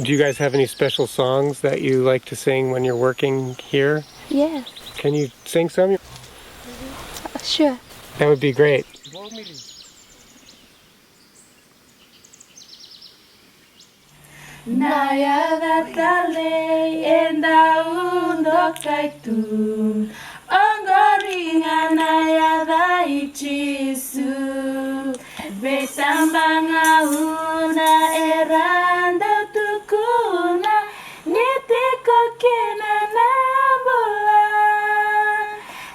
Do you guys have any special songs that you like to sing when you're working here? Yeah, Can you sing some? sure. That would be great. Naya datale enda undo kaitu Ongoringa naya da ichisu Besambanga una eranda tukuna Nitiko kina nabula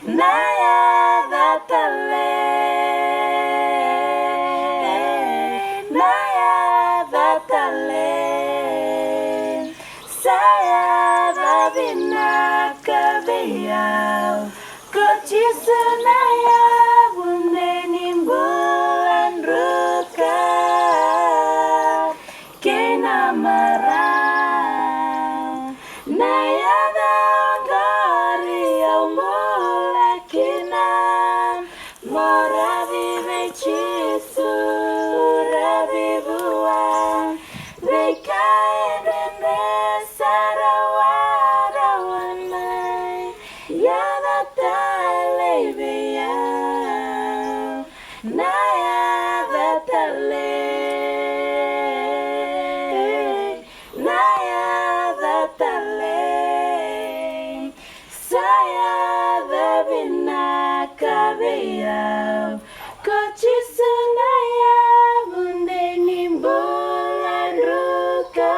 Naya datale Naya datale Saya babina kabeyau Kochisunaya bundenim bulan ruka Kena marah Naya dangari au mulakina Mora vive chisu ravi buang Rekai dan sarawada wanai Yada talebia Naya tale Naya tale Saya babina kabeyau Kochisunaya bundenim bulan ruka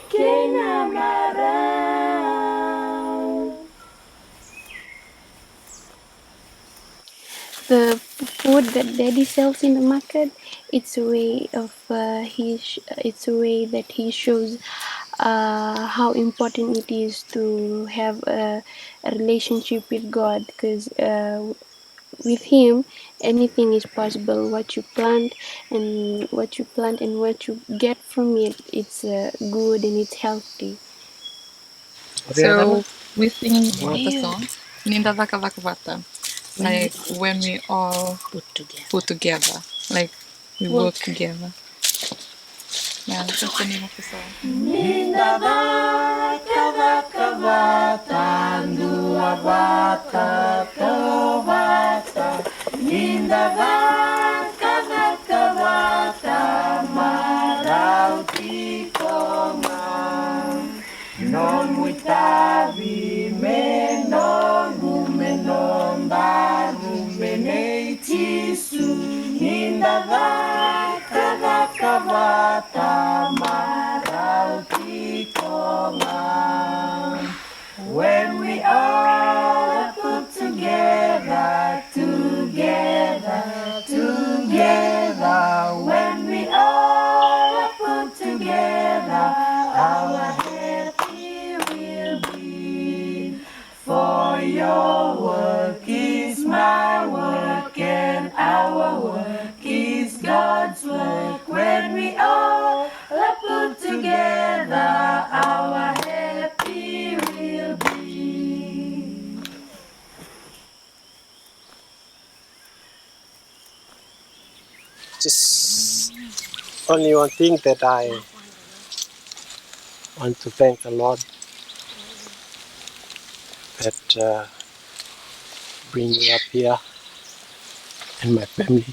Kena marah The food that Daddy sells in the market, it's a way of it's a way that he shows how important it is to have a relationship with God, because with Him anything is possible. What you plant and what you get from it, it's good and it's healthy. So we sing what the song? Ninda Vaka Vaka Vata. Like when we all put together. Like we work together. Yeah, that's the name of the song. Ninda vaka vaka vata Dua vata tovata Ninda vaka vaka vata Marauti koma Non muitavi menon Rumenon baru meneitisu Ninda vaka vaka vata Marauti koma When we all are put together, together, together When we all are put together Our happy will be For your work is my work And our work is God's work When we all are put together Our happy will be Just only one thing that I want to thank the Lord that bring me up here and my family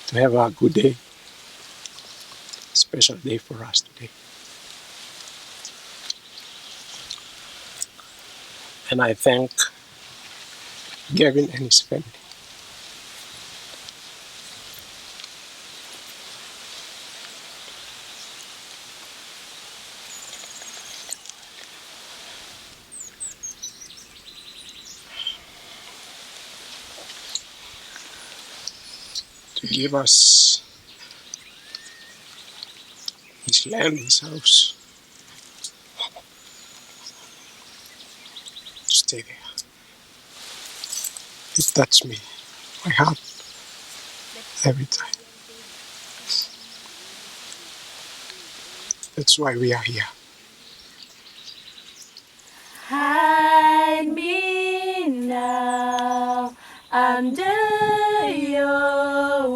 to have a good day, special day for us today. And I thank Gavin and his family. To give us his land, his house, to stay there. It touched me, my heart, every time. That's why we are here. Hide me now under your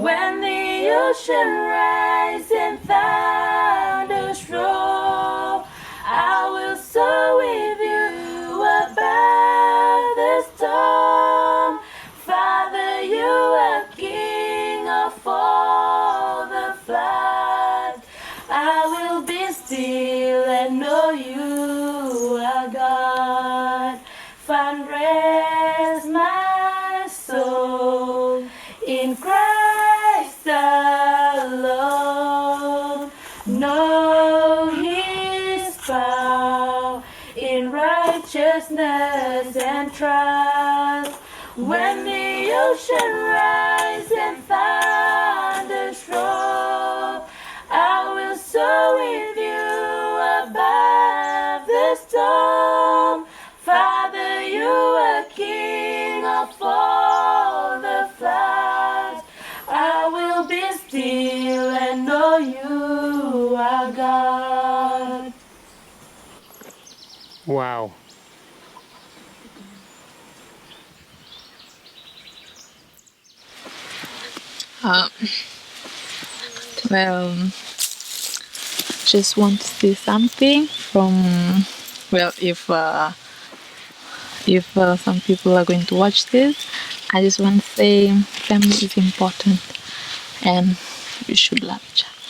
When the ocean rises and thunders roll, I will soar with you above the storm. Father, you are King of all the floods. I will be still and know you are God. Find rest, my soul, in Christ alone. Know His power in righteousness and trust. When the ocean rises and thunders roll, I will soar with you above the storm. Father, you are King of all the floods. I will be still and know you are God. Wow. Well, just want to say something from, well, if some people are going to watch this, I just want to say family is important and we should love each other.